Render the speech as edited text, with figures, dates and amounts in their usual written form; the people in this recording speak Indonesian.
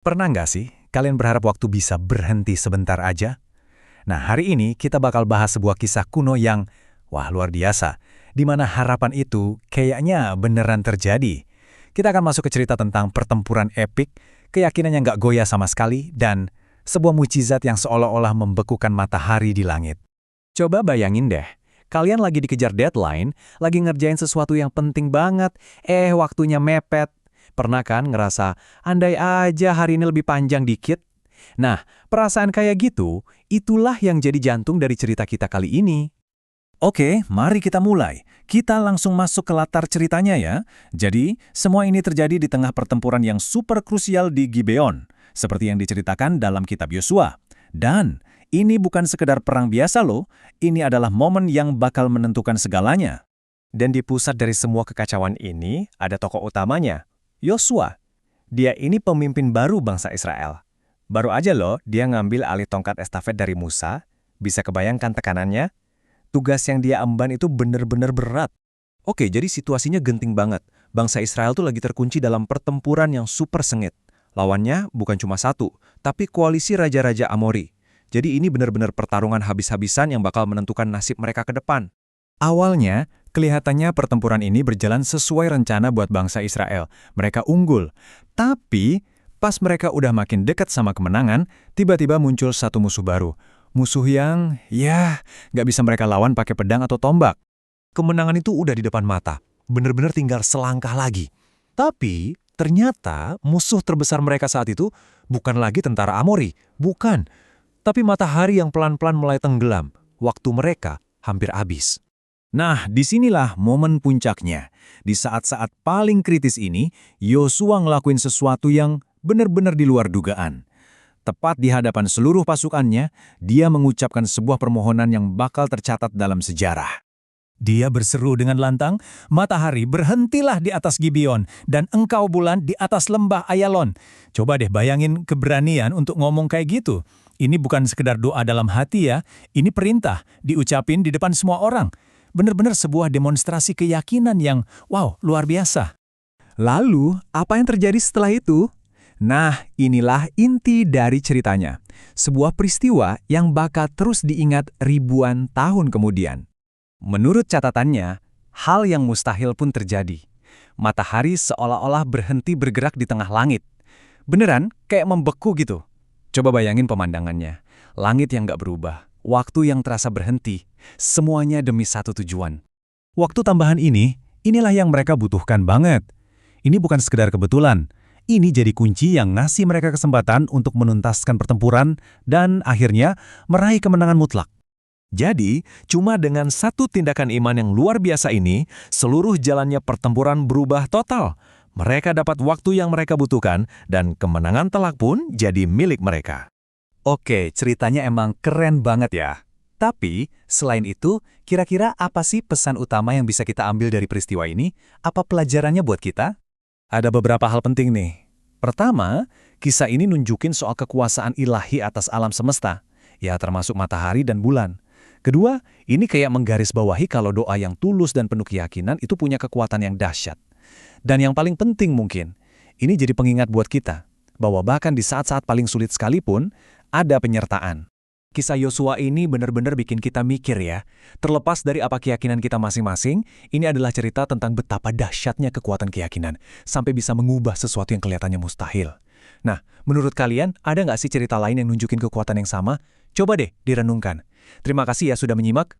Pernah nggak sih kalian berharap waktu bisa berhenti sebentar aja? Nah, hari ini kita bakal bahas sebuah kisah kuno yang, wah, luar biasa, di mana harapan itu kayaknya beneran terjadi. Kita akan masuk ke cerita tentang pertempuran epik, keyakinan yang nggak goyah sama sekali, dan sebuah mukjizat yang seolah-olah membekukan matahari di langit. Coba bayangin deh, kalian lagi dikejar deadline, lagi ngerjain sesuatu yang penting banget, waktunya mepet. Pernah kan ngerasa, andai aja hari ini lebih panjang dikit? Nah, perasaan kayak gitu, itulah yang jadi jantung dari cerita kita kali ini. Oke, mari kita mulai. Kita langsung masuk ke latar ceritanya ya. Jadi, semua ini terjadi di tengah pertempuran yang super krusial di Gibeon, seperti yang diceritakan dalam kitab Yosua. Dan, ini bukan sekedar perang biasa loh, ini adalah momen yang bakal menentukan segalanya. Dan di pusat dari semua kekacauan ini, ada tokoh utamanya, Yosua. Dia ini pemimpin baru bangsa Israel. Baru aja loh dia ngambil alih tongkat estafet dari Musa. Bisa kebayangkan tekanannya? Tugas yang dia emban itu bener-bener berat. Oke, jadi situasinya genting banget. Bangsa Israel tuh lagi terkunci dalam pertempuran yang super sengit. Lawannya bukan cuma satu, tapi koalisi raja-raja Amori. Jadi ini bener-bener pertarungan habis-habisan yang bakal menentukan nasib mereka ke depan. Awalnya, kelihatannya pertempuran ini berjalan sesuai rencana buat bangsa Israel. Mereka unggul. Tapi, pas mereka udah makin dekat sama kemenangan, tiba-tiba muncul satu musuh baru. Musuh yang, nggak bisa mereka lawan pakai pedang atau tombak. Kemenangan itu udah di depan mata. Bener-bener tinggal selangkah lagi. Tapi, ternyata musuh terbesar mereka saat itu bukan lagi tentara Amori. Bukan. Tapi matahari yang pelan-pelan mulai tenggelam. Waktu mereka hampir habis. Nah, disinilah momen puncaknya. Di saat-saat paling kritis ini, Yosua ngelakuin sesuatu yang benar-benar di luar dugaan. Tepat di hadapan seluruh pasukannya, dia mengucapkan sebuah permohonan yang bakal tercatat dalam sejarah. Dia berseru dengan lantang, "Matahari, berhentilah di atas Gibeon, dan engkau bulan di atas lembah Ayalon." Coba deh bayangin keberanian untuk ngomong kayak gitu. Ini bukan sekedar doa dalam hati ya, ini perintah, diucapin di depan semua orang. Benar-benar sebuah demonstrasi keyakinan yang, wow, luar biasa. Lalu, apa yang terjadi setelah itu? Nah, inilah inti dari ceritanya. Sebuah peristiwa yang bakal terus diingat ribuan tahun kemudian. Menurut catatannya, hal yang mustahil pun terjadi. Matahari seolah-olah berhenti bergerak di tengah langit. Beneran, kayak membeku gitu. Coba bayangin pemandangannya. Langit yang nggak berubah. Waktu yang terasa berhenti, semuanya demi satu tujuan. Waktu tambahan inilah yang mereka butuhkan banget. Ini bukan sekedar kebetulan. Ini jadi kunci yang ngasih mereka kesempatan untuk menuntaskan pertempuran dan akhirnya meraih kemenangan mutlak. Jadi, cuma dengan satu tindakan iman yang luar biasa ini, seluruh jalannya pertempuran berubah total. Mereka dapat waktu yang mereka butuhkan dan kemenangan telak pun jadi milik mereka. Oke, ceritanya emang keren banget ya. Tapi, selain itu, kira-kira apa sih pesan utama yang bisa kita ambil dari peristiwa ini? Apa pelajarannya buat kita? Ada beberapa hal penting nih. Pertama, kisah ini nunjukin soal kekuasaan ilahi atas alam semesta, ya termasuk matahari dan bulan. Kedua, ini kayak menggarisbawahi kalau doa yang tulus dan penuh keyakinan itu punya kekuatan yang dahsyat. Dan yang paling penting mungkin, ini jadi pengingat buat kita, bahwa bahkan di saat-saat paling sulit sekalipun, ada penyertaan. Kisah Yosua ini benar-benar bikin kita mikir ya. Terlepas dari apa keyakinan kita masing-masing, ini adalah cerita tentang betapa dahsyatnya kekuatan keyakinan, sampai bisa mengubah sesuatu yang kelihatannya mustahil. Nah, menurut kalian, ada nggak sih cerita lain yang nunjukin kekuatan yang sama? Coba deh direnungkan. Terima kasih ya sudah menyimak.